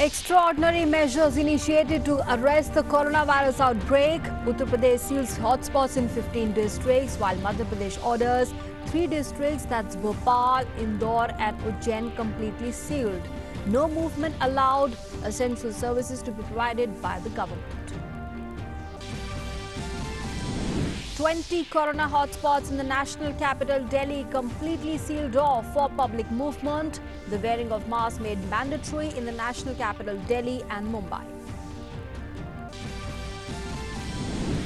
Extraordinary measures initiated to arrest the coronavirus outbreak. Uttar Pradesh seals hotspots in 15 districts, while Madhya Pradesh orders 3 districts, that's Bhopal, Indore and Ujjain, completely sealed. No movement allowed. Essential services to be provided by the government. 20 corona hotspots in the national capital Delhi completely sealed off for public movement. The wearing of masks made mandatory in the national capital Delhi and Mumbai.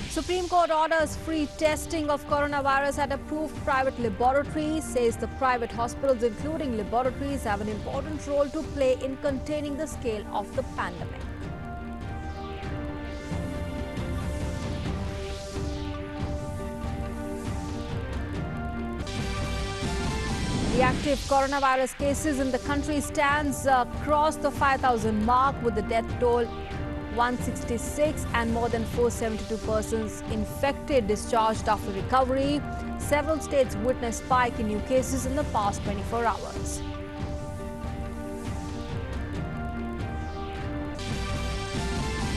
Supreme Court orders free testing of coronavirus at approved private laboratories, says the private hospitals including laboratories have an important role to play in containing the scale of the pandemic. The active coronavirus cases in the country stands across the 5,000 mark, with the death toll 166 and more than 472 persons infected discharged after recovery. Several states witnessed spike in new cases in the past 24 hours.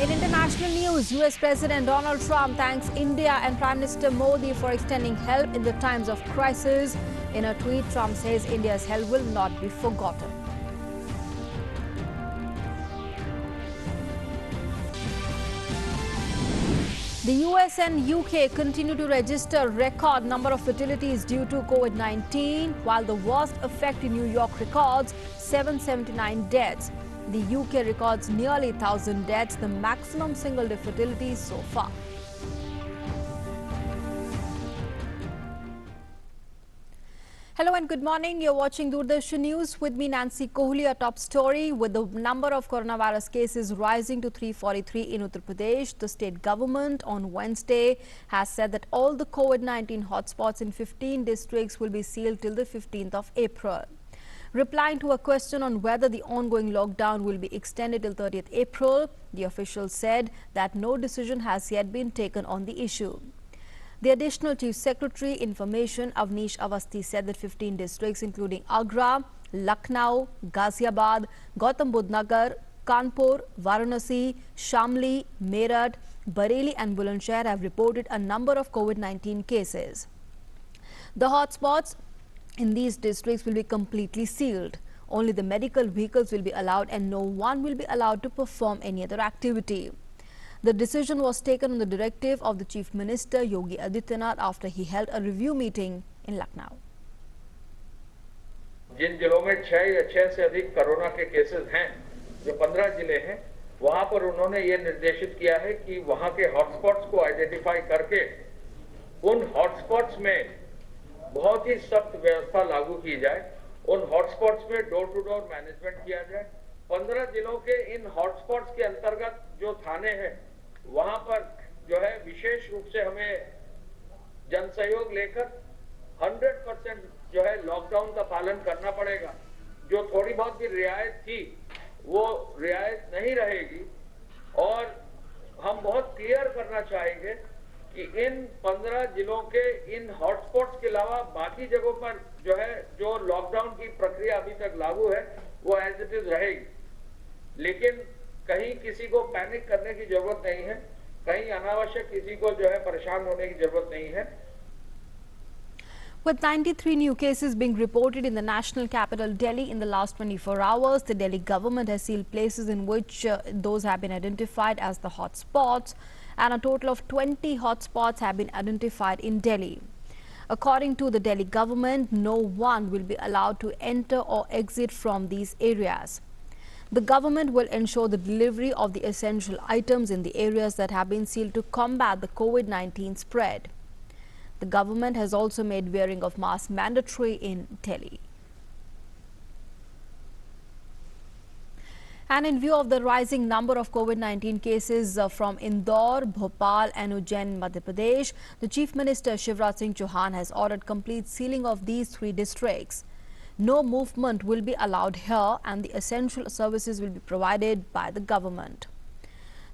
In international news, US President Donald Trump thanks India and Prime Minister Modi for extending help in the times of crisis. In a tweet, Trump says India's help will not be forgotten. The US and UK continue to register record number of fatalities due to COVID-19, while the worst effect in New York records 779 deaths. The UK records nearly 1,000 deaths, the maximum single-day fatality so far. Hello and good morning. You're watching Doordarshan News with me, Nancy Kohli. A top story: with the number of coronavirus cases rising to 343 in Uttar Pradesh, the state government on Wednesday has said that all the COVID-19 hotspots in 15 districts will be sealed till the 15th of April. Replying to a question on whether the ongoing lockdown will be extended till 30th April, the official said that no decision has yet been taken on the issue. The additional Chief Secretary Information Avnish Awasthi said that 15 districts including Agra, Lucknow, Ghaziabad, Gautam Budh Nagar, Kanpur, Varanasi, Shamli, Meerut, Bareilly and Bulandshahr have reported a number of COVID-19 cases. The hotspots in these districts will be completely sealed. Only the medical vehicles will be allowed and no one will be allowed to perform any other activity. The decision was taken on the directive of the Chief Minister Yogi Adityanath after he held a review meeting in Lucknow. जिन जिलों में 6 या 6 से अधिक corona के cases हैं, जो 15 जिले हैं, वहां पर उन्होंने ये निर्देशित किया है कि वहां के हॉटस्पॉट्स को आइडेंटिफाई करके उन हॉटस्पॉट्स में बहुत ही सख्त व्यवस्था लागू की जाए। उन हॉटस्पॉट्स में डोर टू डोर मैनेजमेंट किया जाए। 15 जिलों के इन हॉटस्पॉट्स के अंतर्गत जो थाने हैं, वहां पर जो है विशेष रूप से हमें जन सहयोग लेकर 100% जो है लॉकडाउन का पालन करना पड़ेगा। जो थोड़ी बहुत भी रियायत थी, वो रियायत नहीं रहेगी और हम बहुत क्लियर करना चाहेंगे कि इन 15 जिलों के इन हॉटस्पॉट्स के अलावा बाकी जगहों पर जो है जो लॉकडाउन की प्रक्रिया अभी तक लागू है, वो एज इट इज रहेगी। लेकिन कहीं किसी को पैनिक करने की जरूरत नहीं है, कहीं अनावश्यक किसी को जो है परेशान होने की जरूरत नहीं है। With 93 new cases being reported in the national capital Delhi in the last 24 hours, the Delhi government has sealed places in which those have been identified as the hotspots, and a total of 20 hotspots have been identified in Delhi. According to the Delhi government, no one will be allowed to enter or exit from these areas. The government will ensure the delivery of the essential items in the areas that have been sealed to combat the COVID-19 spread. The government has also made wearing of masks mandatory in Delhi. And in view of the rising number of COVID-19 cases from Indore, Bhopal and Ujjain, Madhya Pradesh, the Chief Minister Shivraj Singh Chauhan has ordered complete sealing of these 3 districts. No movement will be allowed here and the essential services will be provided by the government.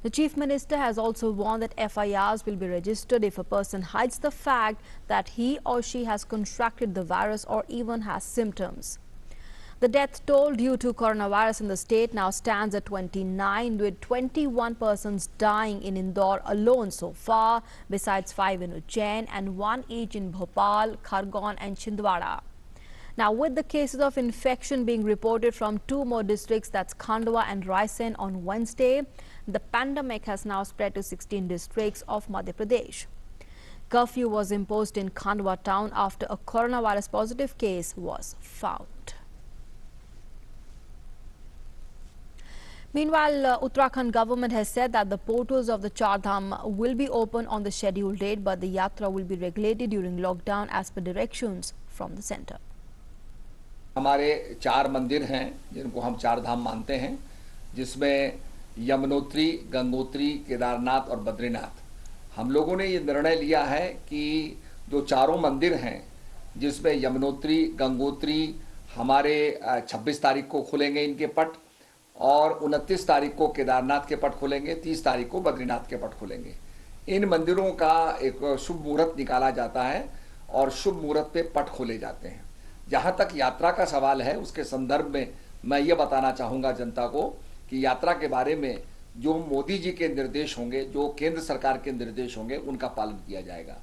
The Chief Minister has also warned that FIRs will be registered if a person hides the fact that he or she has contracted the virus or even has symptoms. The death toll due to coronavirus in the state now stands at 29, with 21 persons dying in Indore alone so far, besides 5 in Ujjain and 1 each in Bhopal, Khargone and Chhindwara. Now, with the cases of infection being reported from 2 more districts, that's Khandwa and Raisen on Wednesday, the pandemic has now spread to 16 districts of Madhya Pradesh. Curfew was imposed in Khandwa town after a coronavirus positive case was found. Meanwhile, Uttarakhand government has said that the portals of the Char Dham will be open on the scheduled date, but the yatra will be regulated during lockdown as per directions from the centre. हमारे 4 मंदिर हैं जिनको हम 4 धाम मानते हैं, जिसमें यमुनोत्री, गंगोत्री, केदारनाथ और बद्रीनाथ। हम लोगों ने ये निर्णय लिया है कि जो चारों मंदिर हैं, जिसमें यमुनोत्री, गंगोत्री हमारे 26 तारीख को खुलेंगे इनके पट, और 29 तारीख को केदारनाथ के पट खुलेंगे, 30 तारीख को बद्रीनाथ के पट खुलेंगे। इन मंदिरों का एक शुभ मुहूर्त निकाला जाता है और शुभ मुहूर्त पे पट खोले जाते हैं। जहां तक यात्रा का सवाल है, उसके संदर्भ में मैं ये बताना चाहूँगा जनता को कि यात्रा के बारे में जो मोदी जी के निर्देश होंगे, जो केंद्र सरकार के निर्देश होंगे, उनका पालन किया जाएगा।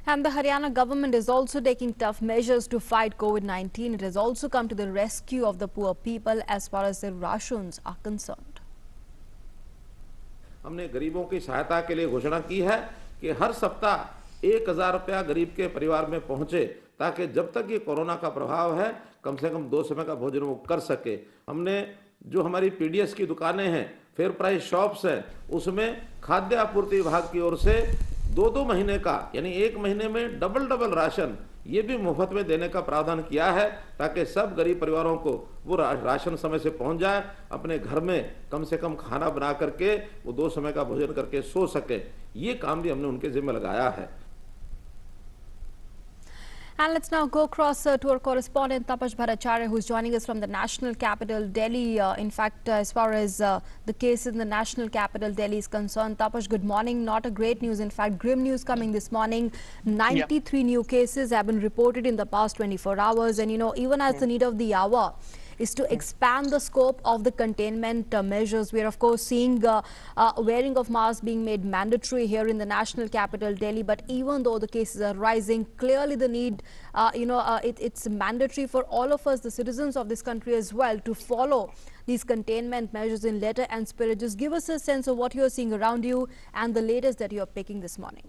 And the Haryana government is also taking tough measures to fight COVID-19. It has also come to the rescue of the poor people as far as their rations are concerned. हमने गरीबों की सहायता के लिए घोषणा की है कि हर सप्ताह 1000 रुपया गरीब के परिवार में पहुंचे, ताकि जब तक ये कोरोना का प्रभाव है कम से कम 2 समय का भोजन वो कर सके। हमने जो हमारी पीडीएस की दुकानें हैं, फेयर प्राइस शॉप्स हैं, उसमें खाद्य आपूर्ति विभाग की ओर से 2-2 महीने का, यानी 1 महीने में डबल राशन ये भी मुफ्त में देने का प्रावधान किया है, ताकि सब गरीब परिवारों को वो राशन समय से पहुंच जाए, अपने घर में कम से कम खाना बना करके वो 2 समय का भोजन करके सो सके। ये काम भी हमने उनके जिम्मे लगाया है। And let's now go across to our correspondent Tapash Bhattacharya, who's joining us from the national capital, Delhi. In fact, as far as the case in the national capital, Delhi is concerned. Tapash, good morning. Not a great news. In fact, grim news coming this morning. 93 new cases have been reported in the past 24 hours. And, you know, even as the need of the hour is to expand the scope of the containment measures. We are, of course, seeing wearing of masks being made mandatory here in the national capital, Delhi. But even though the cases are rising, clearly the need, it's mandatory for all of us, the citizens of this country as well, to follow these containment measures in letter and spirit. Just give us a sense of what you're seeing around you and the latest that you're picking this morning.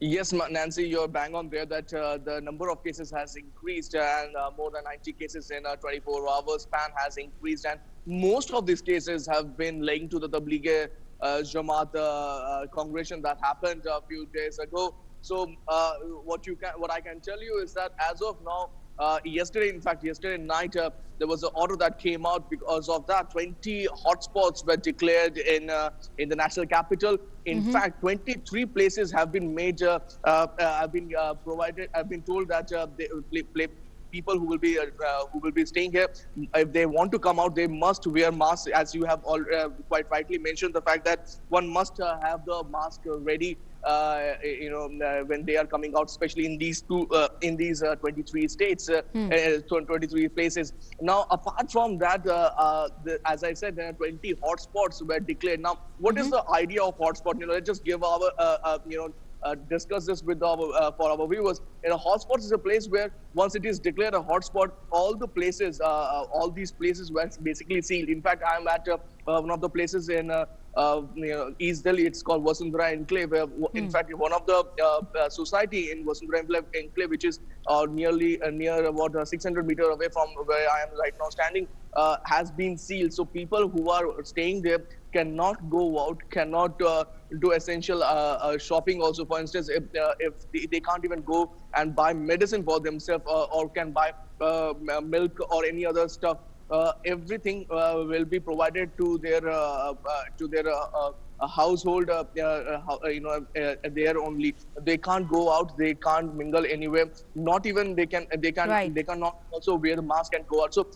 Yes, Nancy, you're bang on there that the number of cases has increased, and more than 90 cases in a 24-hour span has increased, and most of these cases have been linked to the Tabligh Jamaat congregation that happened a few days ago. So what I can tell you is that as of now, yesterday night, there was an order that came out. Because of that, 20 hotspots were declared in the national capital. In fact, 23 places have been made, have been told that people who will be staying here, if they want to come out, they must wear masks. As you have quite rightly mentioned, the fact that one must have the mask ready, when they are coming out, especially in these 23 states, 23 places. Now, apart from that, as I said, there are 20 hotspots were declared. Now, what is the idea of hotspot? Let's just give our, discuss this with for our viewers. A hotspot is a place where once it is declared a hotspot, all these places were basically sealed. In fact, I am at one of the places in East Delhi. It's called Vasundhara Enclave. In fact, one of the society in Vasundhara Enclave, which is near about 600 meters away from where I am right now standing, has been sealed. So people who are staying there cannot go out, cannot do essential shopping. Also, for instance, if they can't even go and buy medicine for themselves, or can buy milk or any other stuff, everything will be provided to their household. There only. They can't go out. They can't mingle anywhere. Not even they cannot also wear the mask and go out. So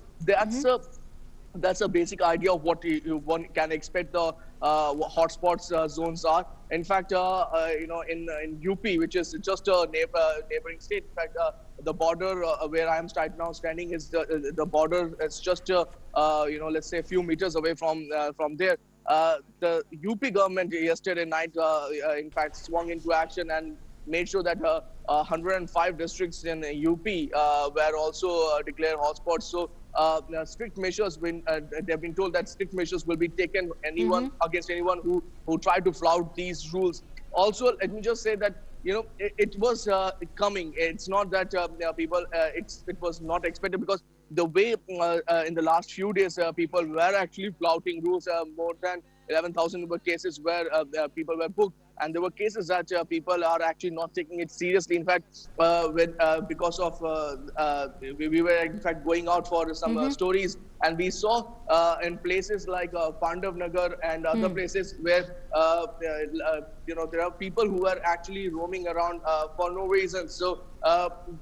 that's a basic idea of what one can expect the hotspots zones are. In fact, in UP, which is just a neighboring state, in fact, the border where I am right now standing is the border is just let's say a few meters away from there. The UP government yesterday night, in fact, swung into action and made sure that 105 districts in UP were also declared hotspots. So strict measures they've been told that strict measures will be taken against anyone who tried to flout these rules. Also, let me just say that it was coming. It's not that people it was not expected, because the way in the last few days people were actually flouting rules. More than 11,000 cases where people were booked, and there were cases that people are actually not taking it seriously. In fact, because of we were in fact going out for some stories, and we saw in places like Pandav Nagar and other places where there are people who are actually roaming around for no reason. So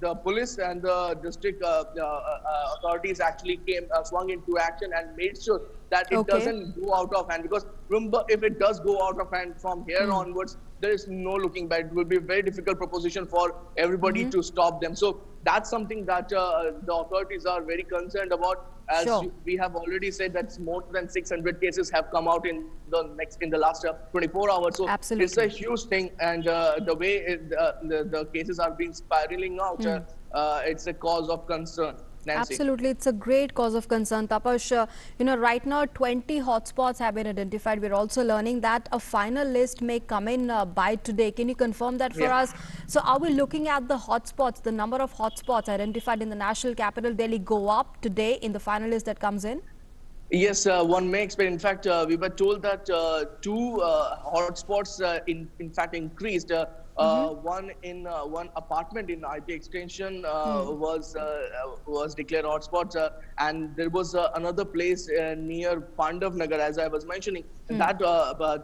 the police and the district authorities actually swung into action and made sure that it doesn't go out of hand. Because remember, if it does go out of hand from here onwards, there is no looking back. It will be a very difficult proposition for everybody to stop them. So that's something that the authorities are very concerned about. As we have already said, that more than 600 cases have come out in the last 24 hours. So it's a huge thing, and the way the cases are being spiraling out, it's a cause of concern. Nancy. Absolutely, it's a great cause of concern. Tapash, right now 20 hotspots have been identified. We're also learning that a final list may come in by today. Can you confirm that for us? So are we looking at the hotspots, the number of hotspots identified in the national capital Delhi go up today in the final list that comes in? Yes, one may expect. In fact, we were told that two hotspots in fact increased. One in one apartment in IT extension was declared hotspot, and there was another place near Pandav Nagar, as I was mentioning. That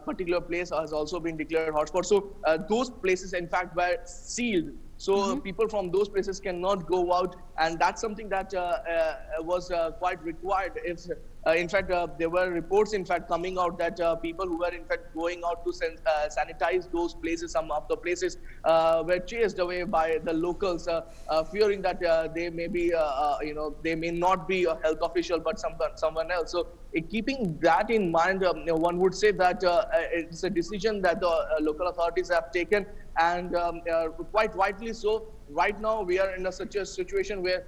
particular place has also been declared hotspot. So those places, in fact, were sealed. So people from those places cannot go out, and that's something that was quite required. If in fact, there were reports, in fact, coming out that people who were, in fact, going out to sanitize those places, some of the places, were chased away by the locals, fearing that they may be, they may not be a health official, but someone else. So, keeping that in mind, one would say that it's a decision that the local authorities have taken, and quite rightly so. Right now, we are in such a situation where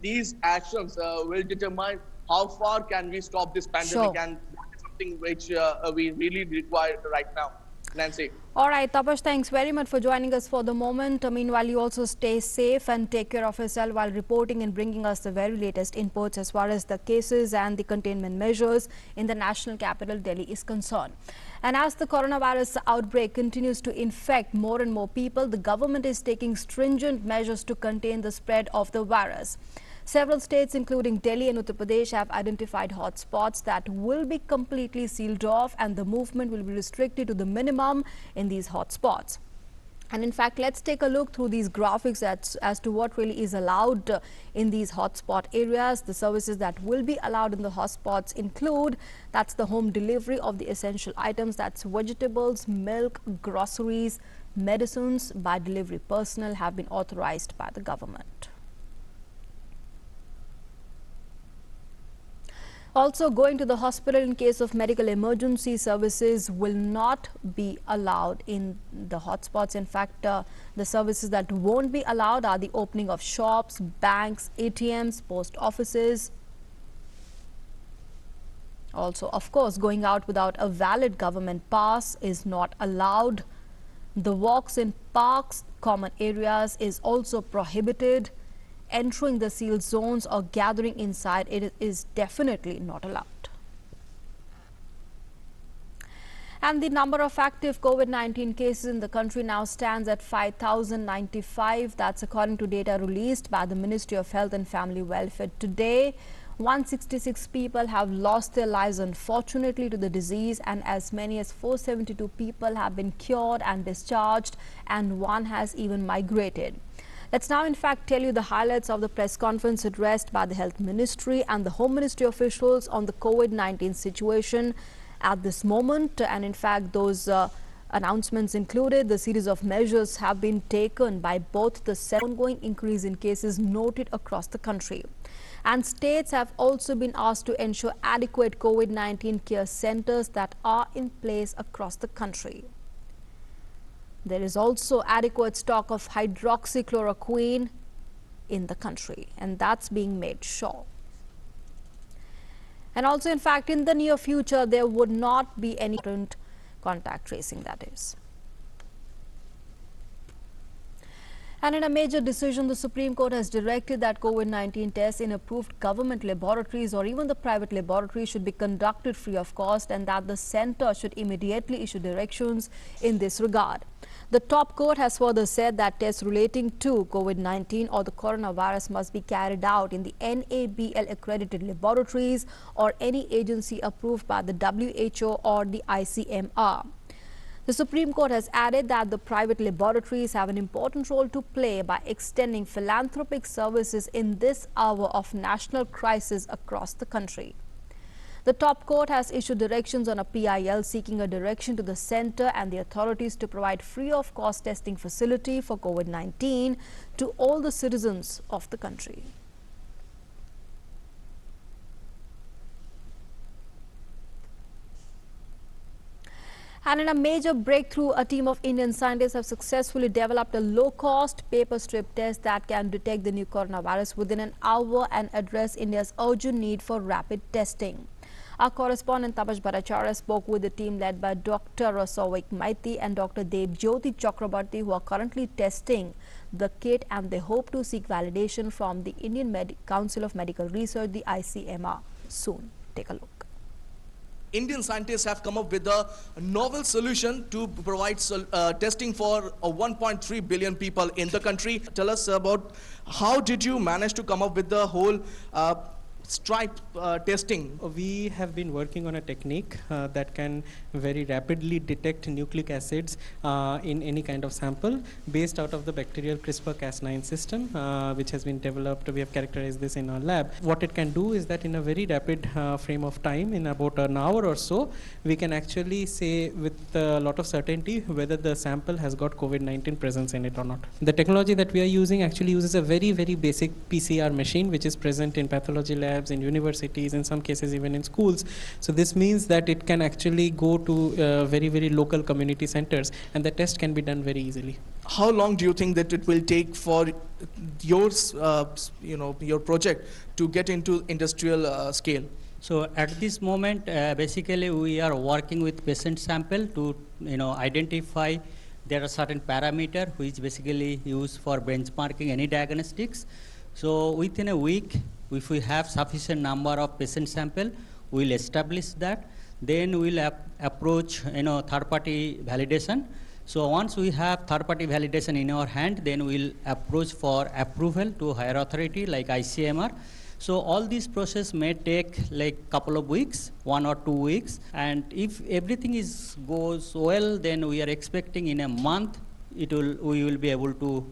these actions will determine how far can we stop this pandemic, and that is something which we really require right now. Nancy. All right, Tapash, thanks very much for joining us for the moment. Meanwhile, you also stay safe and take care of yourself while reporting and bringing us the very latest inputs as far as the cases and the containment measures in the national capital, Delhi, is concerned. And as the coronavirus outbreak continues to infect more and more people, the government is taking stringent measures to contain the spread of the virus. Several states, including Delhi and Uttar Pradesh, have identified hotspots that will be completely sealed off, and the movement will be restricted to the minimum in these hotspots. And in fact, let's take a look through these graphics as to what really is allowed in these hotspot areas. The services that will be allowed in the hotspots include, that's the home delivery of the essential items, that's vegetables, milk, groceries, medicines by delivery personnel have been authorized by the government. Also, going to the hospital in case of medical emergency services will not be allowed in the hotspots. In fact, the services that won't be allowed are the opening of shops, banks, ATMs, post offices. Also, of course, going out without a valid government pass is not allowed. The walks in parks, common areas is also prohibited. Entering the sealed zones or gathering inside it is definitely not allowed. And the number of active COVID-19 cases in the country now stands at 5,095. That's according to data released by the Ministry of Health and Family Welfare today. 166 people have lost their lives, unfortunately, to the disease, and as many as 472 people have been cured and discharged, and one has even migrated. Let's now, in fact, tell you the highlights of the press conference addressed by the Health Ministry and the Home Ministry officials on the COVID-19 situation at this moment. And in fact, those Announcements included the series of measures have been taken by both the ongoing increase in cases noted across the country. And states have also been asked to ensure adequate COVID-19 care centers that are in place across the country. There is also adequate stock of hydroxychloroquine in the country, and that's being made sure. And also, in fact, in the near future, there would not be any contact tracing, that is. And in a major decision, the Supreme Court has directed that COVID-19 tests in approved government laboratories or even the private laboratories should be conducted free of cost, and that the center should immediately issue directions in this regard. The top court has further said that tests relating to COVID-19 or the coronavirus must be carried out in the NABL accredited laboratories or any agency approved by the WHO or the ICMR. The Supreme Court has added that the private laboratories have an important role to play by extending philanthropic services in this hour of national crisis across the country. The top court has issued directions on a PIL seeking a direction to the center and the authorities to provide free of cost testing facility for COVID-19 to all the citizens of the country. And in a major breakthrough, a team of Indian scientists have successfully developed a low-cost paper strip test that can detect the new coronavirus within an hour and address India's urgent need for rapid testing. Our correspondent Tapash Bhattacharya spoke with the team led by Dr. Rasovik Maiti and Dr. Debjyoti Chakrabarti, who are currently testing the kit, and they hope to seek validation from the Indian Council of Medical Research, the ICMR, soon. Take a look. Indian scientists have come up with a novel solution to provide testing for 1.3 billion people in the country. Tell us about how did you manage to come up with the whole stripe testing? We have been working on a technique that can very rapidly detect nucleic acids in any kind of sample based out of the bacterial CRISPR-Cas9 system, which has been developed. We have characterized this in our lab. What it can do is that in a very rapid frame of time, in about an hour or so, we can actually say with a lot of certainty whether the sample has got COVID-19 presence in it or not. The technology that we are using actually uses a very, very basic PCR machine, which is present in pathology labs, in universities, in some cases even in schools. So this means that it can actually go to very, very local community centers, and the test can be done very easily. How long do you think that it will take for yours, your project to get into industrial scale? So at this moment, basically we are working with patient sample to identify there are certain parameter which basically used for benchmarking any diagnostics. So within a week, if we have sufficient number of patient sample, we'll establish that. Then we'll approach third-party validation. So once we have third-party validation in our hand, then we'll approach for approval to higher authority like ICMR. So all this process may take like couple of weeks, 1 or 2 weeks. And if everything goes well, then we are expecting in a month we will be able to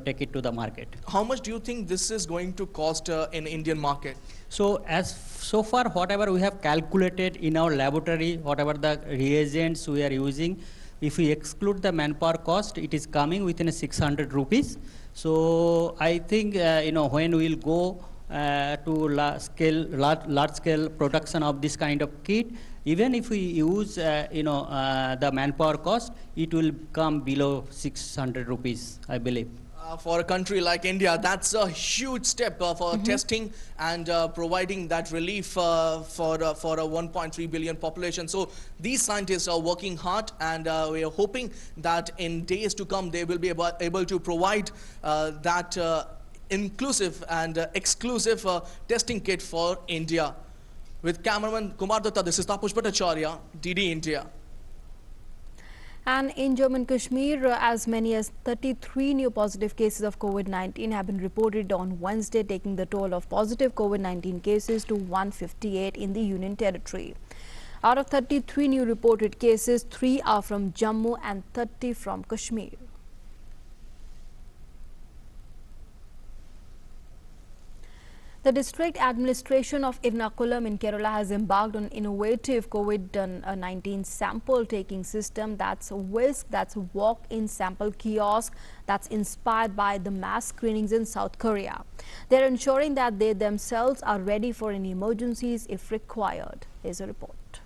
take it to the market. How much do you think this is going to cost in Indian market? So so far, whatever we have calculated in our laboratory, whatever the reagents we are using, if we exclude the manpower cost, it is coming within 600 rupees. So I think when we'll go to large scale production of this kind of kit, even if we use the manpower cost, it will come below 600 rupees, I believe. For a country like India, that's a huge step for testing and providing that relief for a 1.3 billion population. So these scientists are working hard, and we are hoping that in days to come they will be able to provide that inclusive and exclusive testing kit for India. With cameraman Kumar Datta, this is Tapash Bhattacharya, DD India. And in Jammu and Kashmir, as many as 33 new positive cases of COVID-19 have been reported on Wednesday, taking the toll of positive COVID-19 cases to 158 in the Union Territory. Out of 33 new reported cases, 3 are from Jammu and 30 from Kashmir. The district administration of Ernakulam in Kerala has embarked on an innovative COVID-19 sample taking system that's a WISC, that's a walk-in sample kiosk that's inspired by the mass screenings in South Korea. They're ensuring that they themselves are ready for any emergencies if required. Here's a report.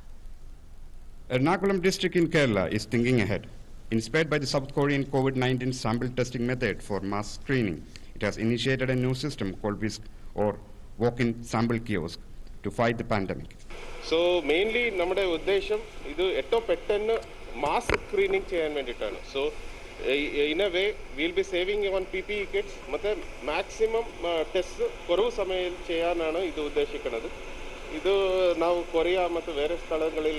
Ernakulam district in Kerala is thinking ahead. Inspired by the South Korean COVID-19 sample testing method for mass screening, it has initiated a new system called WISC, or walk-in sample kiosk, to fight the pandemic. So mainly നമ്മുടെ ഉദ്ദേശം ഇത് ഏറ്റവും പെട്ടെന്ന് mass screening ചെയ്യാൻ വേണ്ടിയിട്ടാണ്. So in a way we'll be saving on PPE kits ಮತ್ತೆ maximum tests കുറവ് സമയത്തിൽ ചെയ്യാനാണ് ഇത് ഉദ്ദേശിക്കുന്നത്. ഇത് ನಾವು കൊറിയ ಮತ್ತು വേറെ സ്ഥലങ്ങളിൽ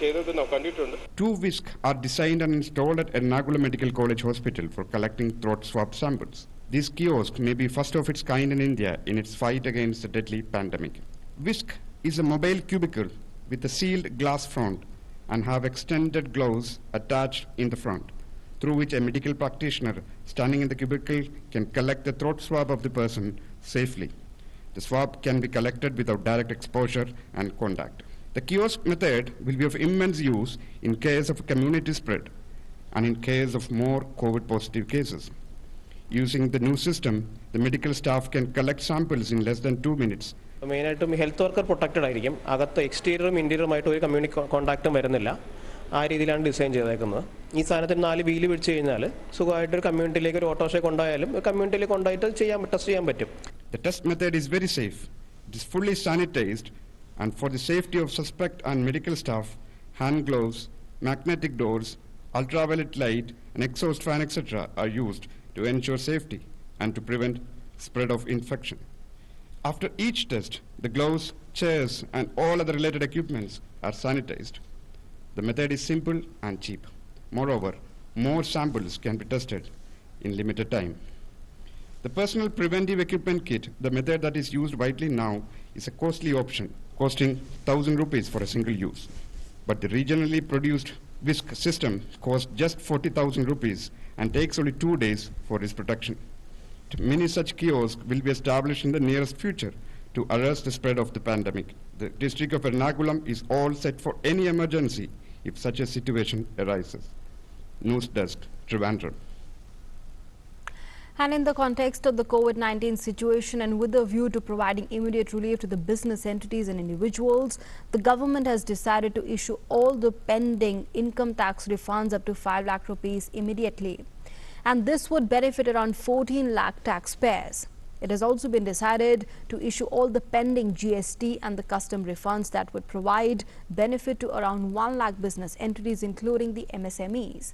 ചെയ്തത് ನಾವು കണ്ടിട്ടുണ്ട്. 2 WISC are designed and installed at Ernakulam Medical College Hospital for collecting throat swab samples. This kiosk may be first of its kind in India in its fight against the deadly pandemic. WISC is a mobile cubicle with a sealed glass front and have extended gloves attached in the front, through which a medical practitioner standing in the cubicle can collect the throat swab of the person safely. The swab can be collected without direct exposure and contact. The kiosk method will be of immense use in case of community spread and in case of more COVID-positive cases. Using the new system, the medical staff can collect samples in less than 2 minutes. മെയിനായിട്ടും health worker protected ആയിരിക്കും. അകത്ത് എക്സ്റ്റീരിയറും ഇൻറ്റീരിയറുമായിട്ട് ഒരു community കോൺടാക്റ്റും വരുന്നില്ല. ആ രീതിയിലാണ് design ചെയ്തേക്കുന്നത്. ഈ സാധനത്തിന് 4 വീല് പിടിച്ചു കഴിഞ്ഞാൽ സുഖമായിട്ട് ഒരു കമ്മ്യൂണിറ്റിയിലേക്ക് ഒരു ഓട്ടോറിക്ഷ കൊണ്ടുപോയാലും കമ്മ്യൂണിറ്റിയിൽ കൊണ്ടുപോയിട്ട് ടെസ്റ്റ് ചെയ്യാൻ പറ്റും. The test method is very safe. It is fully sanitized, and for the safety of suspect and medical staff, hand gloves, magnetic doors, ultraviolet light, and exhaust fan, etc. are used to ensure safety and to prevent spread of infection. After each test, the gloves, chairs, and all other related equipments are sanitized. The method is simple and cheap. Moreover, more samples can be tested in limited time. The personal preventive equipment kit, the method that is used widely now, is a costly option, costing 1,000 rupees for a single use. But the regionally produced WISC system costs just 40,000 rupees and takes only 2 days for its production. Many such kiosks will be established in the nearest future to arrest the spread of the pandemic. The district of Ernakulam is all set for any emergency if such a situation arises. News Desk, Trivandrum. And in the context of the COVID-19 situation and with a view to providing immediate relief to the business entities and individuals, the government has decided to issue all the pending income tax refunds up to 5 lakh rupees immediately. And this would benefit around 14 lakh taxpayers. It has also been decided to issue all the pending GST and the custom refunds that would provide benefit to around 1 lakh business entities, including the MSMEs.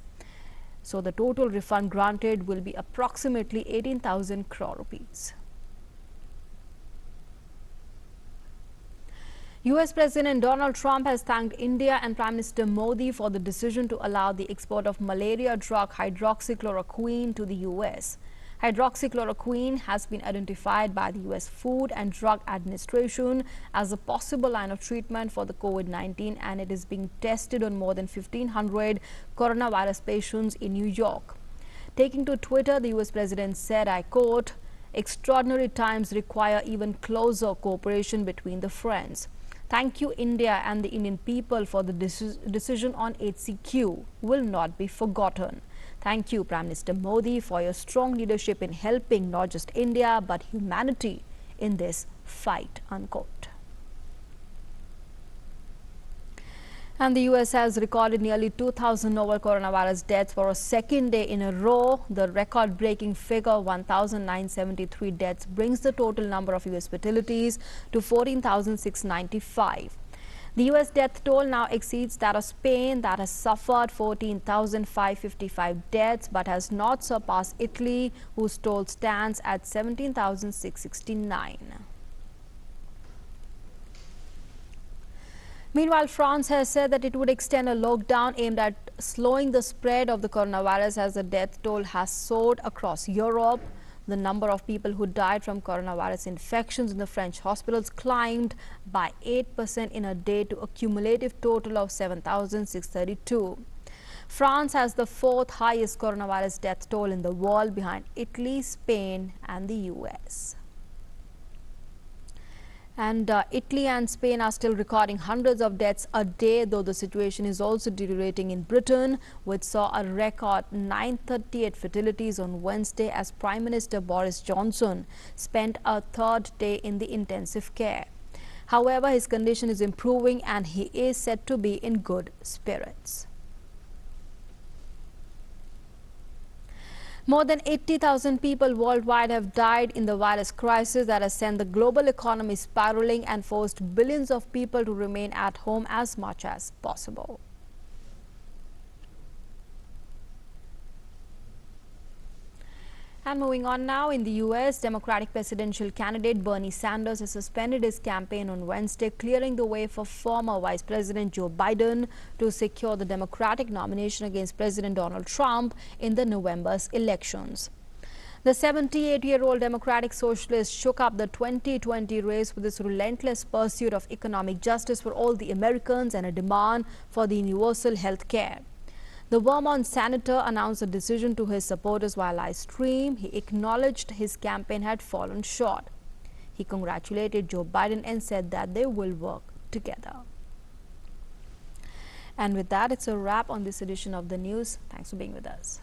So the total refund granted will be approximately 18,000 crore rupees. US President Donald Trump has thanked India and Prime Minister Modi for the decision to allow the export of malaria drug hydroxychloroquine to the US. Hydroxychloroquine has been identified by the US Food and Drug Administration as a possible line of treatment for the COVID-19, and it is being tested on more than 1,500 coronavirus patients in New York. Taking to Twitter, the US President said, I quote, "Extraordinary times require even closer cooperation between the friends. Thank you, India and the Indian people, for the decision on HCQ will not be forgotten. Thank you, Prime Minister Modi, for your strong leadership in helping not just India but humanity in this fight," unquote. And the US has recorded nearly 2,000 novel coronavirus deaths for a second day in a row. The record-breaking figure, 1,973 deaths, brings the total number of US fatalities to 14,695. The US death toll now exceeds that of Spain, that has suffered 14,555 deaths, but has not surpassed Italy, whose toll stands at 17,669. Meanwhile, France has said that it would extend a lockdown aimed at slowing the spread of the coronavirus as the death toll has soared across Europe. The number of people who died from coronavirus infections in the French hospitals climbed by 8% in a day to a cumulative total of 7,632. France has the 4th highest coronavirus death toll in the world, behind Italy, Spain and the US. And Italy and Spain are still recording hundreds of deaths a day, though the situation is also deteriorating in Britain, which saw a record 938 fatalities on Wednesday as Prime Minister Boris Johnson spent a third day in the intensive care. However, his condition is improving and he is said to be in good spirits. More than 80,000 people worldwide have died in the virus crisis that has sent the global economy spiraling and forced billions of people to remain at home as much as possible. And moving on now, in the U.S., Democratic presidential candidate Bernie Sanders has suspended his campaign on Wednesday, clearing the way for former Vice President Joe Biden to secure the Democratic nomination against President Donald Trump in the November's elections. The 78-year-old Democratic Socialist shook up the 2020 race with his relentless pursuit of economic justice for all the Americans and a demand for the universal health care. The Vermont senator announced a decision to his supporters via live stream. He acknowledged his campaign had fallen short. He congratulated Joe Biden and said that they will work together. And with that, it's a wrap on this edition of the news. Thanks for being with us.